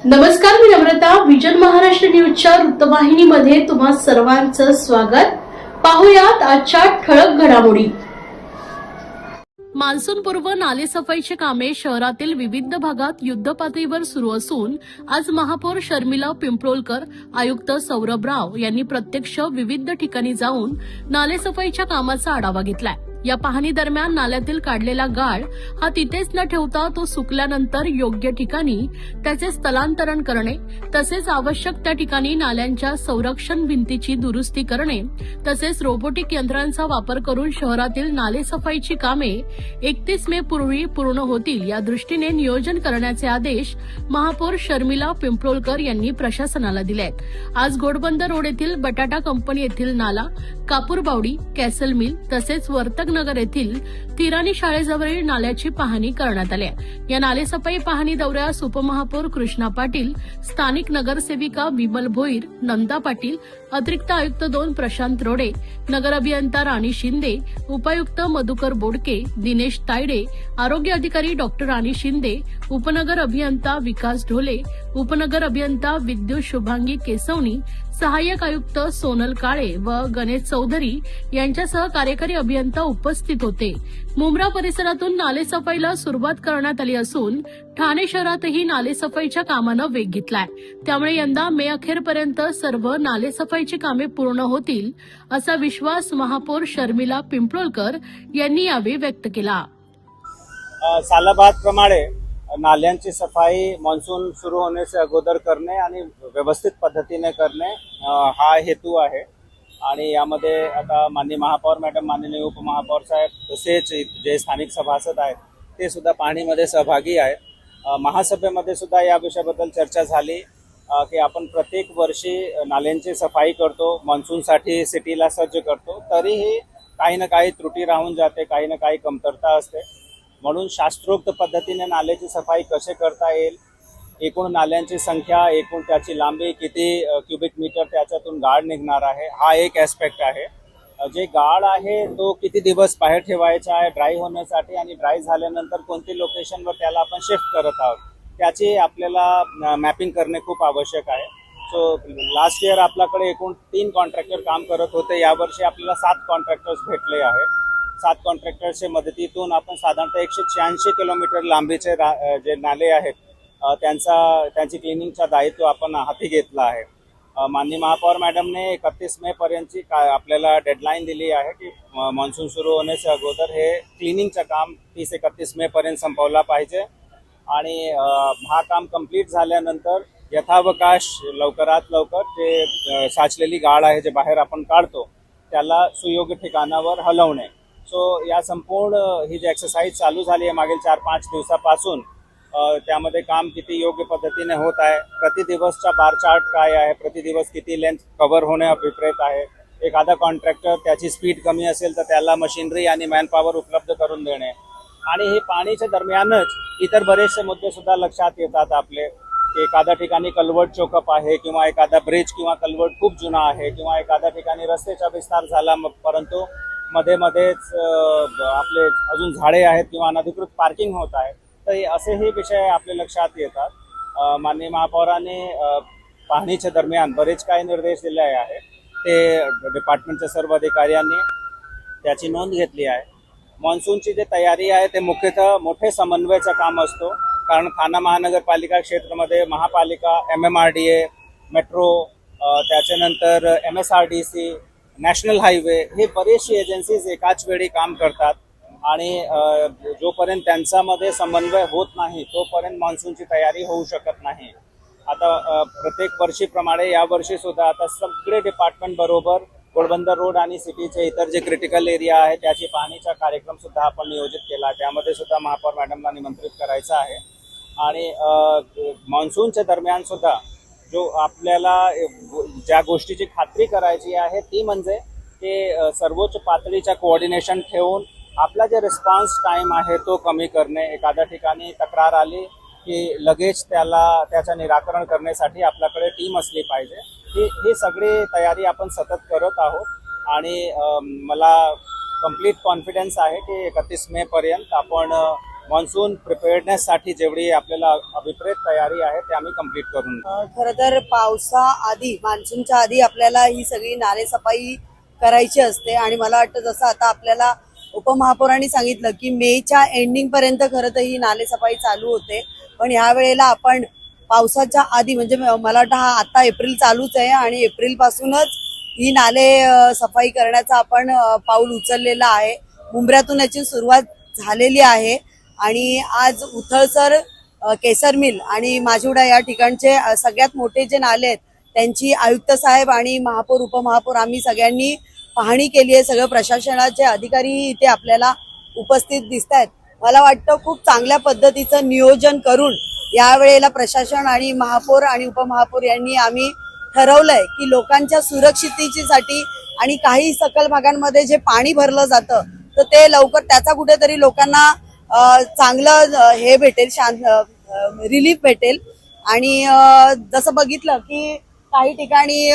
नमस्कार, मी नम्रता. विजन महाराष्ट्र न्यूजच्या वृत्तवाहिनीमध्ये तुम्हा सर्वांचं स्वागत. पाहुयात आजच्या ठळक घडामोडी. मान्सूनपूर्व नालेसफाईची कामे शहरातील विविध भागात युद्धपातळीवर सुरू असून आज महापौर शर्मिला पिंपळकर, आयुक्त सौरभ राव यांनी प्रत्यक्ष विविध ठिकाणी जाऊन नालेसफाईच्या कामाचा आढावा घेतलाय. या पाहणी दरम्यान नाल्यातील काढलेला गाळ हा तिथेच न ठेवता तो सुकल्यानंतर योग्य ठिकाणी त्याचे स्थलांतरण करणे, तसेच आवश्यक त्या ठिकाणी नाल्यांच्या संरक्षण भिंतीची दुरुस्ती करणे, तसेच रोबोटिक यंत्रांचा वापर करून शहरातील नालेसफाईची कामे 31 मे पूर्वी पूर्ण होतील या दृष्टीने नियोजन करण्याचे आदेश महापौर शर्मिला पिंपळकर यांनी प्रशासनाला दिले आहेत. आज घोडबंदर रोड येथील बटाटा कंपनी येथील नाला, कापूरबावडी, कॅसल मिल तसेच वर्तक नगर येथील तिराणी शाळेजवळील नाल्याची पाहणी करण्यात आली. या नालेसफाई पाहणी दौऱ्यास उपमहापौर कृष्णा पाटील, स्थानिक नगरसेविका विमल भोईर, नंदा पाटील, अतिरिक्त आयुक्त 2 प्रशांत रोडे, नगर अभियंता राणी शिंदे, उपायुक्त मधुकर बोडके, दिनेश तायडे, आरोग्य अधिकारी डॉक्टर राणी शिंदे, उपनगर अभियंता विकास ढोले, उपनगर अभियंता विद्युत शुभांगी केसवणी, सहाय्यक आयुक्त सोनल काळे व गणेश चौधरी यांच्यासह कार्यकारी अभियंता उपस्थित होते. मुंब्रा परिसरातून नालेसफाईला सुरुवात करण्यात आली असून ठाणे शहरातही नालेसफाईच्या कामानं वेग घेतलाय. त्यामुळे यंदा मे अखेरपर्यंत सर्व नालेसफाईची कामे पूर्ण होतील असा विश्वास महापौर शर्मिला पिंपळकर यांनी यावेळी व्यक्त केला. सालाबादप्रमाणे नाल्यांची सफाई मान्सून सुरू होण्याच्या अगोदर करणे आणि व्यवस्थित पद्धतीने करणे हा हेतू आहे. आणि यामध्ये आता माननीय महापौर मॅडम, माननीय उपमहापौर साहेब तसेच जे स्थानिक सभासद आहेत ते सुद्धा पाहणीमध्ये सहभागी आहेत. महासभेमध्ये सुद्धा या विषयाबद्दल चर्चा झाली की आपण प्रत्येक वर्षी नाल्यांची सफाई करतो, मान्सूनसाठी सिटीला सज्ज करतो, तरीही काही ना काही त्रुटी राहून जाते, काही ना काही कमतरता असते. म्हणून शास्त्रोक्त पद्धतीने नाल्याची सफाई कसे करता येईल, एकूण नाल्यांची संख्या, एकूण त्याची लांबी, किती क्युबिक मीटर त्याच्यातून गाळ निघणार आहे, हा एक ॲस्पेक्ट आहे. जे गाळ आहे तो किती दिवस बाहेर ठेवायचा आहे ड्राय होण्यासाठी, आणि ड्राय झाल्यानंतर कोणती लोकेशनवर त्याला आपण शिफ्ट करत आहोत त्याची आपल्याला मॅपिंग करणे खूप आवश्यक आहे. सो लास्ट इयर आपल्याकडे एकूण 3 कॉन्ट्रॅक्टर काम करत होते. यावर्षी आपल्याला 7 कॉन्ट्रॅक्टर्स भेटले आहेत. 7 कॉन्ट्रॅक्टर्सच्या मदतीतून आपण साधारणतः 186 किलोमीटर लांबीचे जे नाले आहेत त्यांची क्लिनिंगचा दायित्व आपण हाती घेतला आहे. माननीय महापौर मॅडमने 31 मे पर्यंतची आपल्याला डेडलाईन दिली आहे की मान्सून सुरू होण्याच्या अगोदर हे क्लिनिंगचं काम 30-31 मे पर्यंत संपवला पाहिजे. आणि हा काम कंप्लीट झाल्यानंतर यथावकाश लवकरात लवकर जे साचलेली गाळ आहे जे बाहेर आपण काढतो त्याला सुयोग्य ठिकाणावर हलवणे. सो या संपूर्ण ही जी एक्सरसाइज चालू झाली आहे मागील 4-5 दिवसापासून, त्यामध्ये काम किती योग्य पद्धतीने होत आहे, प्रतिदिवसचा बार चार्ट काय आहे, प्रतिदिवस किती लेंथ कव्हर होणे अभिप्रेत आहे. एखादा कॉन्ट्रॅक्टर त्याची स्पीड कमी असेल तर त्याला मशिनरी आणि मॅनपॉवर उपलब्ध करून देणे. आणि हे पाणीच्या दरम्यानच इतर बरेचसे मुद्दे सुद्धा लक्षात येतात आपले. एखाद्या ठिकाणी कल्वर्ट चोकअप आहे, किंवा एखादा ब्रिज किंवा कल्वर्ट खूप जुना आहे, किंवा एखाद्या ठिकाणी रस्त्याचा विस्तार झाला परंतु मध्येच आपले अजून झाडे आहेत किंवा अनधिकृत पार्किंग होत आहे, तर असेही विषय आपल्या लक्षात येतात. माननीय महापौरांनी पाहणीच्या दरम्यान बरेच काही निर्देश दिले आहे. ते डिपार्टमेंटच्या सर्व अधिकाऱ्यांनी त्याची नोंद घेतली आहे. मान्सूनची जी तयारी आहे ते मुख्यतः मोठे समन्वयाचं काम असतो, कारण ठाणा महानगरपालिका क्षेत्रामध्ये महापालिका, MMRDA, मेट्रो, त्याच्यानंतर MSRDC, नॅशनल हायवे हे बरेचशी एजन्सीज एकाच वेळी काम करतात. आणि जोपर्यंत त्यांच्यामध्ये समन्वय होत नाही तोपर्यंत मान्सूनची तयारी होऊ शकत नाही. आता प्रत्येक वर्षीप्रमाणे यावर्षी सुद्धा आता सगळे डिपार्टमेंट बरोबर घोडबंदर रोड आणि सिटीचे इतर जे क्रिटिकल एरिया आहे त्याची पाहणीचा कार्यक्रम सुद्धा आपण नियोजित केला. त्यामध्ये सुद्धा महापौर मॅडमला निमंत्रित करायचं आहे. आणि मान्सूनच्या दरम्यान सुद्धा जो आपल्याला ज्या गोष्टीची खात्री करायची आहे ती म्हणजे की सर्वोच्च पातळीच्या कोऑर्डिनेशन ठेवून आपला जे रिस्पॉन्स टाइम आहे तो कमी करणे. एखाद्या ठिकाणी तक्रार आली की लगेच त्याचं निराकरण करण्यासाठी आपल्याकडे टीम असली पाहिजे. ही सगळी तयारी आपण सतत करत आहोत. आणि मला कंप्लीट कॉन्फिडन्स आहे की 31 मे पर्यंत आपण मॉन्सून प्रिपेअर्डनेससाठी जेवढी आपल्याला अभिप्रेत तयारी आहे ते आम्ही कंप्लीट करून खरं तर पावसाआधी मान्सूनच्या आधी आपल्याला ही सगळी नालेसफाई करायची असते आणि मला वाटतं जसं आता आपल्याला उपमहापौरांनी सांगितलं की मेच्या एंडिंग पर्यंत खरं तर ही नालेसफाई चालू होते, पण ह्या वेळेला आपण पावसाच्या आधी म्हणजे मला वाटतं हा आता एप्रिल चालूच आहे आणि एप्रिल पासूनच ही नाले सफाई करण्याचा आपण पाऊल उचललेलं आहे. मुंबऱ्यातून याची सुरुवात झालेली आहे आणि आज उथळसर, केसर मिल आणि माझिवडा या ठिकाणचे सगळ्यात मोठे जे नाले आहेत त्यांची आयुक्त साहेब आणि महापौर उपमहापौर आम्ही सगळ्यांनी पाहणी केली आहे. सगळं प्रशासनाचे अधिकारी इथे आपल्याला उपस्थित दिसत आहेत. मला वाटतं खूप चांगल्या पद्धतीचं नियोजन करून यावेळेला प्रशासन आणि महापौर आणि उपमहापौर यांनी आम्ही ठरवलंय की लोकांच्या सुरक्षिततेसाठी आणि काही सखल भागांमध्ये जे पाणी भरलं जातं तर ते लवकर त्याचा कुठेतरी लोकांना चांगलं हे भेटेल, रिलीफ भेटेल. आणि जसं बघितलं की काही ठिकाणी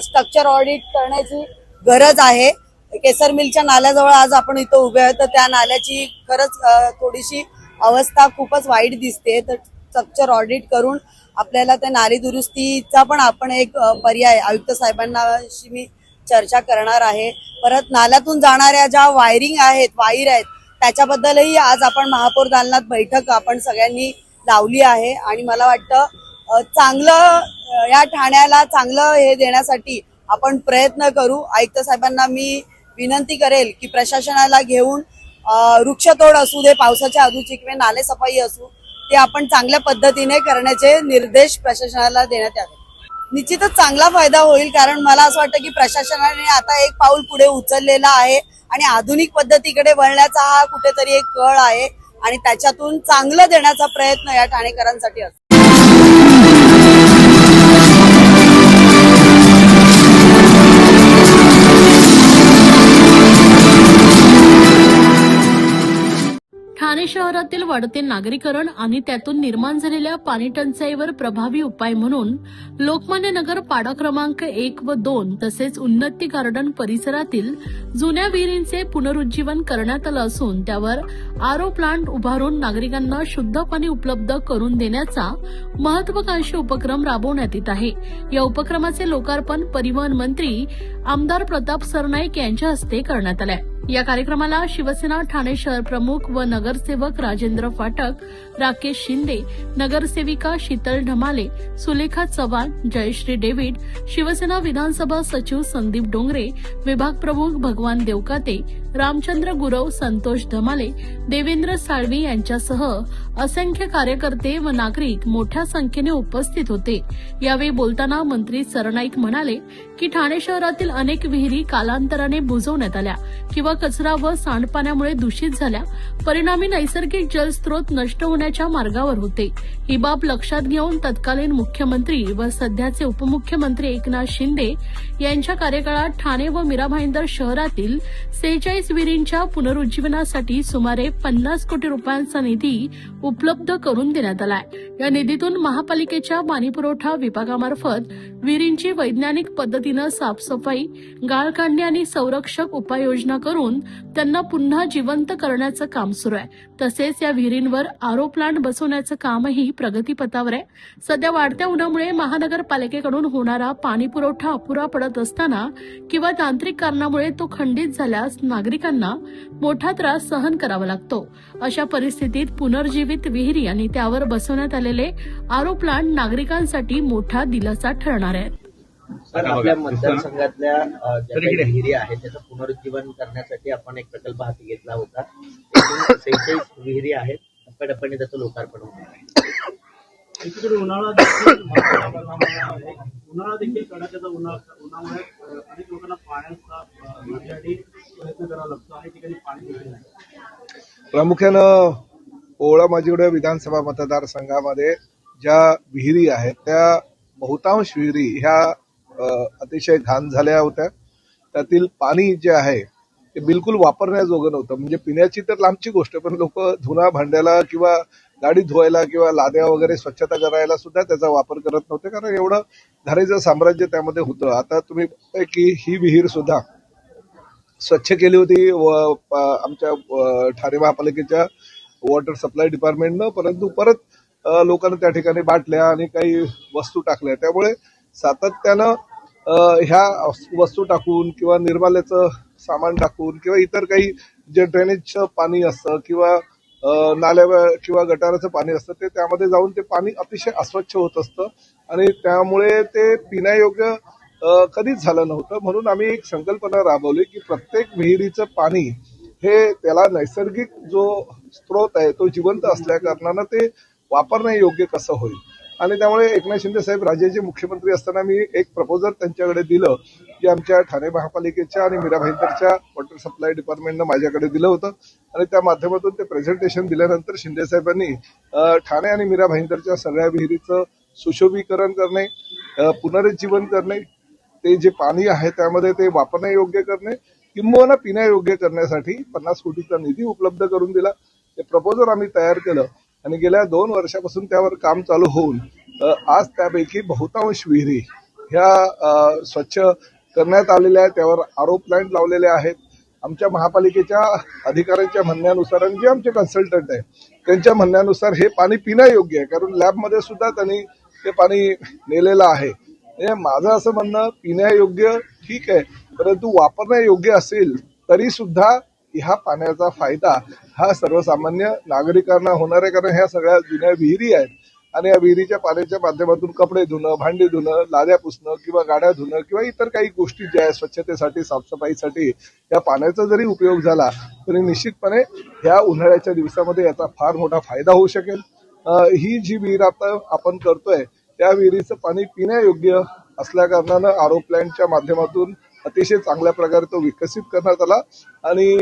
स्ट्रक्चर ऑडिट करण्याची गरज आहे. केसर मिलच्या नाल्याजवळ आज आपण इथं उभे आहोत तर त्या नाल्याची खरंच थोडीशी अवस्था खूपच वाईट दिसते. तर स्ट्रक्चर ऑडिट करून आपल्याला त्या नाली दुरुस्तीचा पण आपण एक पर्याय आयुक्त साहेबांशी मी चर्चा करणार आहे. परत नाल्यातून जाणाऱ्या ज्या वायर आहेत त्याच्याबद्दलही आज आपण महापौर दालनात बैठक आपण सगळ्यांनी लावली आहे आणि मला वाटतं चांगलं या ठाण्याला चांगलं हे देण्यासाठी आपण प्रयत्न करू. आयुक्त साहेबांना मी विनंती करेल की प्रशासनाला घेऊन वृक्षतोड असू दे, पावसाच्या अधूची किंवा नाले सफाई असू ते आपण चांगल्या पद्धतीने करण्याचे निर्देश प्रशासनाला देण्यात यावे. निश्चितच चांगला फायदा होईल, कारण मला असं वाटतं की प्रशासनाने आता एक पाऊल पुढे उचललेला आहे आणि आधुनिक पद्धतीकडे वळण्याचा हा कुठेतरी एक कळ आहे आणि त्याच्यातून चांगलं देण्याचा प्रयत्न या ठाणेकरांसाठी असतो. ठाणे शहरातील वाढते नागरीकरण आणि त्यातून निर्माण झालेल्या पाणी टंचाईवर प्रभावी उपाय म्हणून लोकमान्य नगर पाडा क्रमांक 1 व 2 तसेच उन्नती गार्डन परिसरातील जुन्या विहिरींचे पुनरुज्जीवन करण्यात आलं असून त्यावर आरओ प्लांट उभारून नागरिकांना शुद्ध पाणी उपलब्ध करून देण्याचा महत्वाकांक्षी उपक्रम राबवण्यात येत आहे. या उपक्रमाचे लोकार्पण परिवहन मंत्री आमदार प्रताप सरनाईक यांच्या हस्ते करण्यात आले. या कार्यक्रमाला शिवसेना ठाणे शहर प्रमुख व नगरसेवक राजेंद्र फाटक, राकेश शिंदे, नगरसेविका शीतल ढमाले, सुलेखा चव्हाण, जयश्री डेव्हिड, शिवसेना विधानसभा सचिव संदीप डोंगरे, विभाग प्रमुख भगवान देवकाते, रामचंद्र गुरव, संतोष धमाले, देवेंद्र साळवी यांच्यासह असंख्य कार्यकर्ते व नागरिक मोठ्या संख्येने उपस्थित होते. यावेळी बोलताना मंत्री सरनाईक म्हणाले की ठाणे शहरातील अनेक विहिरी कालांतराने बुजवण्यात आल्या किंवा कचरा व सांडपाण्यामुळे दूषित झाल्या, परिणामी नैसर्गिक जलस्रोत नष्ट होण्याच्या मार्गावर होते. ही बाब लक्षात घेऊन तत्कालीन मुख्यमंत्री व सध्याचे उपमुख्यमंत्री एकनाथ शिंदे यांच्या कार्यकाळात ठाणे व मीरा भाईंदर शहरातील 46 विहिरींच्या पुनरुज्जीवनासाठी सुमारे 50 कोटी रुपयांचा निधी उपलब्ध करून देण्यात आलाय. या निधीतून महापालिकेच्या पाणीपुरवठा विभागामार्फत विहिरींची वैज्ञानिक पद्धतीनं साफसफाई, गाळ काढणे आणि संरक्षक उपाययोजना करून त्यांना पुन्हा जिवंत करण्याचं काम सुरू आहे. तसेच या विहिरींवर आरओ प्लांट बसवण्याचं कामही प्रगतीपथावर आहे. सध्या वाढत्या उन्हामुळे महानगरपालिकेकडून होणारा पाणीपुरवठा अपुरा पडत असताना किंवा तांत्रिक कारणामुळे तो खंडित झाल्यास नागरिकांना मोठा त्रास सहन करावा लागतो. अशा परिस्थितीत पुनर्जीवित विहिरी आणि त्यावर बसवण्यात आलेले आरओ प्लांट नागरिकांसाठी मोठा दिलासा ठरणार आहेत. सर, आपल्या मतदारसंघातल्या ज्या काही विहिरी आहेत त्याचं पुनरुज्जीवन करण्यासाठी आपण एक प्रकल्प हाती घेतला होता. 46 विहिरी आहेत. टप्प्याटप्प्याने त्याचं लोकार्पण होणार आहे. एकीकडे उन्हाळा देखील कडाक्याचा उन्हामुळे अनेक लोकांना पाण्याचा प्रयत्न करावा लागतो. अनेक ठिकाणी पाणी देखील नाही. प्रामुख्यानं ओवळा माझिवडा विधानसभा मतदारसंघामध्ये ज्या विहिरी आहेत त्या बहुतांश विहिरी ह्या अतिशय घाण झाल्या होत्या. त्यातील पाणी जे आहे ते बिलकुल वापरण्याजोगं नव्हतं. म्हणजे पिण्याची तर लांबची गोष्ट, पण लोक धुना भांड्याला किंवा गाडी धुवायला किंवा लाद्या वगैरे स्वच्छता करायला सुद्धा त्याचा वापर करत नव्हते, कारण एवढं धारेचं साम्राज्य त्यामध्ये होतं. आता तुम्ही बघताय की ही विहीर सुद्धा स्वच्छ केली होती व आमच्या ठाणे महापालिकेच्या वॉटर सप्लाय डिपार्टमेंटनं, परंतु परत लोकांना त्या ठिकाणी बाटल्या आणि काही वस्तू टाकल्या. त्यामुळे सातत्यानं ह्या वस्तू टाकून किंवा निर्माल्याचं सामान टाकून किंवा इतर काही जे ड्रेनेजचं पाणी असतं किंवा नाल्या किंवा गटाराचं पाणी असतं ते त्यामध्ये जाऊन ते पाणी अतिशय अस्वच्छ होत असतं आणि त्यामुळे ते पिण्यायोग्य कधीच झालं नव्हतं. म्हणून आम्ही एक संकल्पना राबवली की प्रत्येक विहिरीचं पाणी हे त्याला नैसर्गिक जो स्रोत आहे तो जिवंत असल्या कारणानं ते वापरणे योग्य कसं होईल. आणि त्यामुळे एकनाथ शिंदे साहेब राज्याचे मुख्यमंत्री असताना मी एक प्रपोजल त्यांच्याकडे दिलं जे आमच्या ठाणे महापालिकेच्या आणि मीरा भाईंदरच्या वॉटर सप्लाय डिपार्टमेंटनं माझ्याकडे दिलं होतं आणि त्या माध्यमातून ते प्रेझेंटेशन दिल्यानंतर शिंदे साहेबांनी ठाणे आणि मीरा भाईंदरच्या सगळ्या विहिरीचं सुशोभीकरण करणे, पुनरुज्जीवन करणे, ते जे पाणी आहे त्यामध्ये ते वापरण्यायोग्य करणे किंबहुना पिण्यायोग्य करण्यासाठी 50 कोटीचा निधी उपलब्ध करून दिला. ते प्रपोजल आम्ही तयार केलं आणि गेल्या 2 वर्षापासून त्यावर काम चालू होऊन आज त्यापैकी बहुतांश विहिरी ह्या स्वच्छ करण्यात आलेल्या आहेत. त्यावर आरओ प्लांट लावलेले आहेत. आमच्या महापालिकेच्या अधिकाऱ्यांच्या म्हणण्यानुसार आणि जे आमचे कन्सल्टंट आहे त्यांच्या म्हणण्यानुसार हे पाणी पिण्यायोग्य आहे, कारण लॅबमध्ये सुद्धा त्यांनी ते पाणी नेलेलं आहे. माझं असं म्हणणं पिण्यायोग्य ठीक आहे, परंतु वापरण्यायोग्य असेल तरी सुद्धा ह्या पाण्याचा फायदा हा सर्वसामान्य नागरिकांना होणार आहे, कारण ह्या सगळ्या जुन्या विहिरी आहेत आणि या विहिरीच्या पाण्याच्या माध्यमातून कपडे धुणं, भांडी धुणं, लाद्या पुसणं किंवा गाड्या धुणं किंवा इतर काही गोष्टी ज्या आहेत स्वच्छतेसाठी, साफसफाईसाठी या पाण्याचा जरी उपयोग झाला तरी निश्चितपणे ह्या उन्हाळ्याच्या दिवसामध्ये याचा फार मोठा फायदा होऊ शकेल. ही जी विहीर आता आपण करतोय त्या विहिरीचं पाणी पिण्यायोग्य असल्या कारणानं आरओ प्लांटच्या माध्यमातून अतिशय चांगल्या प्रकारे तो विकसित करण्यात आला आणि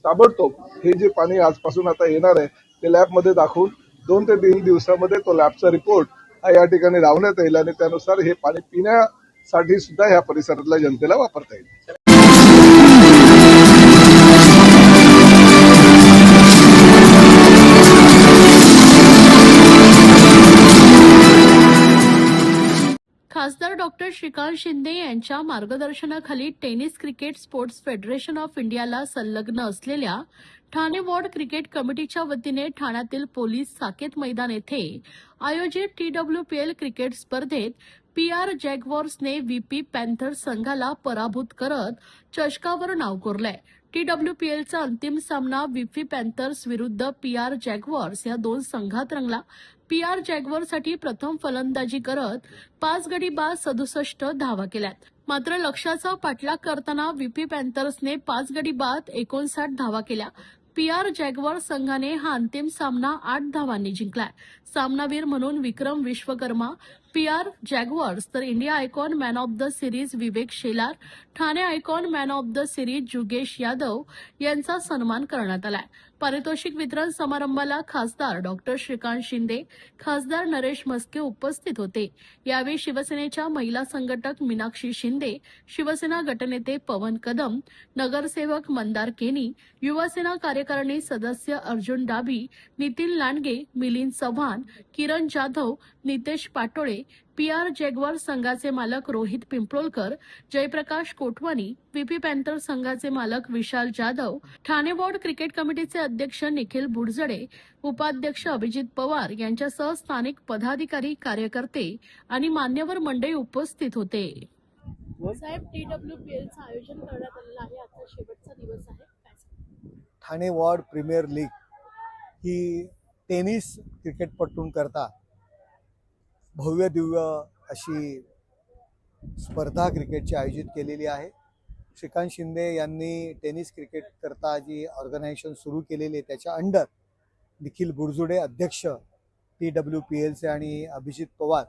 ताबडतोब हे जे पाणी आजपासून आता येणार आहे ते लॅबमध्ये दाखवून 2 ते 3 दिवसामध्ये तो लॅबचा रिपोर्ट हा या ठिकाणी लावण्यात येईल आणि त्यानुसार हे पाणी पिण्यासाठी सुद्धा ह्या परिसरातल्या जनतेला वापरता येईल. खासदार डॉक्टर श्रीकांत शिंदे यांच्या मार्गदर्शनाखाली tennis cricket sports federation of इंडियाला संलग्न असलेल्या ठाणे वॉर्ड क्रिकेट कमिटीच्या वतीने ठाण्यातील पोलीस साकेत मैदान येथे आयोजित TWPL क्रिकेट स्पर्धेत PR जॅग्वार्सने VP पॅन्थर्स संघाला पराभूत करत चषकावर नाव कोरलंय. TWPLचा अंतिम सामना VP पॅन्थर्स विरुद्ध PR जॅग्वार्स या 2 संघात रंगला. PR जॅग्वारसाठी प्रथम फलंदाजी करत 5 गडी बाद 67 धावा केल्यात. मात्र लक्ष्याचा पाठलाग करताना VP पॅन्थर्सने 5 गडी बाद 59 धावा केल्या. PR जॅग्वार संघाने हा अंतिम सामना 8 धावांनी जिंकलाय. सामनावीर म्हणून विक्रम विश्वकर्मा PR जॅग्वार्स तर India icon man of the series Vivek Shelar, Thane icon man of the series जुगेश यादव यांचा सन्मान करण्यात आलाय. पारितोषिक वितरण समारंभाला खासदार डॉक्टर श्रीकांत शिंदे, खासदार नरेश म्हस्के उपस्थित होते. यावेळी शिवसेनेच्या महिला संघटक मीनाक्षी शिंदे, शिवसेना गटनेते पवन कदम, नगरसेवक मंदार केनी, युवासेना कार्यकारिणी सदस्य अर्जुन डाबी, नितीन लांडगे, मिलिंद चव्हाण, किरण जाधव, नितेश पाटोळे, PR जॅग्वार संघाचे मालक रोहित पिंपळकर, जयप्रकाश कोटवानी, VP पॅन्थर संघाचे मालक विशाल जाधव, ठाणे वॉर्ड क्रिकेट कमिटीचे अध्यक्ष निखिल बुडजडे, उपाध्यक्ष अभिजित पवार यांच्यासह स्थानिक पदाधिकारी, कार्यकर्ते आणि मान्यवर मंडळी उपस्थित होते. साहेब, TWPLचं आयोजन करण्यात आलेलं आहे. आता शेवटचा दिवस आहे. ठाणे वॉर्ड प्रीमियर लीग ही टेनिस क्रिकेटपटूंकरता भव्य दिव्य अशी स्पर्धा क्रिकेटची आयोजित केलेली आहे. श्रीकांत शिंदे यांनी टेनिस क्रिकेट करता जी ऑर्गनायझेशन सुरू केलेली आहे त्याच्या अंडर निखिल बुडजुडे अध्यक्ष TWPLचे आणि अभिजित पवार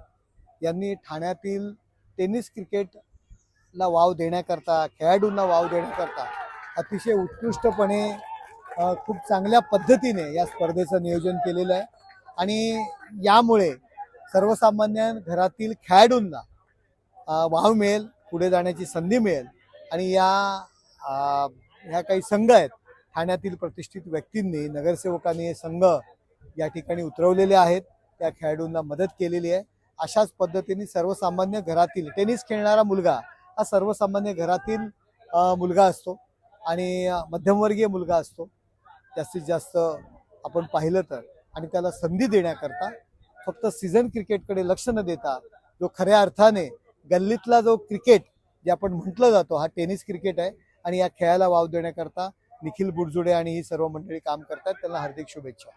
यांनी ठाण्यातील टेनिस क्रिकेटला वाव देण्याकरता, खेळाडूंना वाव देण्याकरता अतिशय उत्कृष्टपणे खूप चांगल्या पद्धतीने या स्पर्धेचं नियोजन केलेलं आहे आणि यामुळे सर्वसामान्य घरातील खेळाडूंना वाव मिळेल, पुढे जाण्याची संधी मिळेल आणि ह्या काही संघ आहेत ठाण्यातील प्रतिष्ठित व्यक्तींनी, नगरसेवकांनी हे संघ या ठिकाणी उतरवलेले आहेत, त्या खेळाडूंना मदत केलेली आहे. अशाच पद्धतीने सर्वसामान्य घरातील टेनिस खेळणारा मुलगा हा सर्वसामान्य घरातील मुलगा असतो आणि मध्यमवर्गीय मुलगा असतो. जास्तीत जास्त आपण पाहिलं तर, आणि त्याला संधी देण्याकरता फक्त सीझन क्रिकेटकडे लक्ष न देता जो खऱ्या अर्थाने गल्लीतला जो क्रिकेट जे आपण म्हटलं जातो हा टेनिस क्रिकेट आहे, आणि या खेळाला वाव देण्याकरता निखिल बुरजुडे आणि ही सर्व मंडळी काम करतात. त्यांना हार्दिक शुभेच्छा.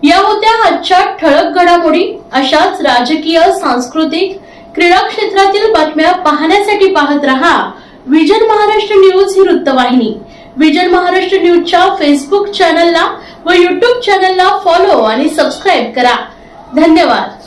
या होत्या आजच्या ठळक घडामोडी. अशाच राजकीय, सांस्कृतिक, क्रीडा क्षेत्रातील बातम्या पाहण्यासाठी पाहत रहा विजन महाराष्ट्र न्यूज ही वृत्तवाहिनी. विजन महाराष्ट्र न्यूजच्या फेसबुक चॅनलला व युट्यूब चॅनलला फॉलो आणि सबस्क्राईब करा. धन्यवाद.